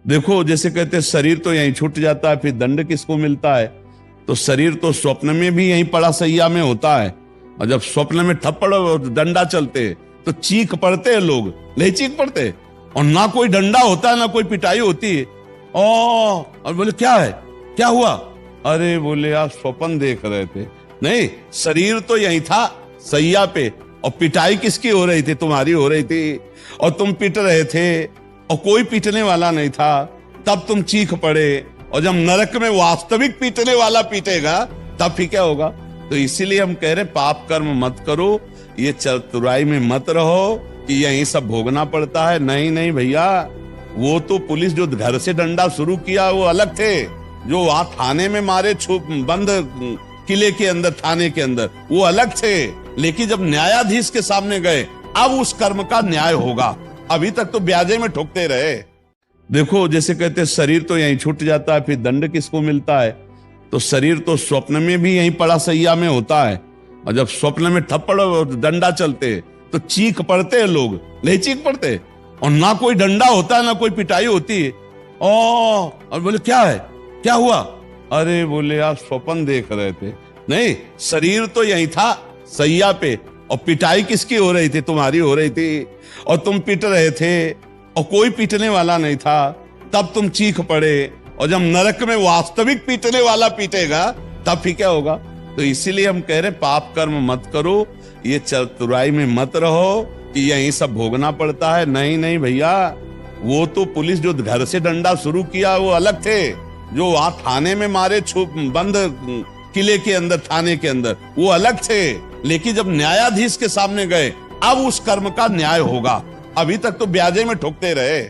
देखो, जैसे कहते हैं शरीर तो यहीं छूट जाता है, फिर दंड किसको मिलता है। तो शरीर तो स्वप्न में भी यहीं पड़ा सैया में होता है, और जब स्वप्न में थप्पड़ और डंडा चलते तो चीख पड़ते हैं लोग, नहीं चीख पड़ते। और ना कोई डंडा होता है ना कोई पिटाई होती है। और बोले क्या है, क्या हुआ? अरे बोले यार स्वप्न देख रहे थे। नहीं, शरीर तो यहीं था सैया पे, और पिटाई किसकी हो रही थी? तुम्हारी हो रही थी, और तुम पिट रहे थे और कोई पीटने वाला नहीं था, तब तुम चीख पड़े। और जब नरक में वास्तविक पीटने वाला पीटेगा तब फिर क्या होगा? तो इसीलिए हम कह रहे हैं पाप कर्म मत करो, ये चतुराई में मत रहो कि यही सब भोगना पड़ता है। नहीं नहीं भैया, वो तो पुलिस जो घर से डंडा शुरू किया वो अलग थे, जो वहां थाने में मारे बंद किले के अंदर, थाने के अंदर, वो अलग थे। लेकिन जब न्यायाधीश के सामने गए अब उस कर्म का न्याय होगा। अभी तक तो ब्याजे में ठोकते रहे। देखो, जैसे कहते हैं शरीर तो यहीं छूट जाता है, फिर दंड किसको मिलता है। तो शरीर तो स्वप्न में भी यहीं पड़ा सैया में होता है, और जब स्वप्न में थप्पड़ और डंडा चलते तो चीख पड़ते हैं लोग, नहीं चीख पड़ते। और ना कोई डंडा होता है ना कोई पिटाई होती है। और बोले क्या है, क्या हुआ? अरे बोले यार स्वप्न देख रहे थे। नहीं, शरीर तो यहीं था सैया पे, और पिटाई किसकी हो रही थी? तुम्हारी हो रही थी, और तुम पिट रहे थे और कोई पीटने वाला नहीं था, तब तुम चीख पड़े। और जब नरक में वास्तविक पीटने वाला पीटेगा तब फिर क्या होगा? तो इसीलिए हम कह रहे हैं पाप कर्म मत करो, ये चतुराई में मत रहो कि यही सब भोगना पड़ता है। नहीं नहीं भैया, वो तो पुलिस जो घर से डंडा शुरू किया वो अलग थे, जो वहां थाने में मारे बंद किले के अंदर, थाने के अंदर, वो अलग थे। लेकिन जब न्यायाधीश के सामने गए अब उस कर्म का न्याय होगा। अभी तक तो ब्याजे में ठोकते रहे।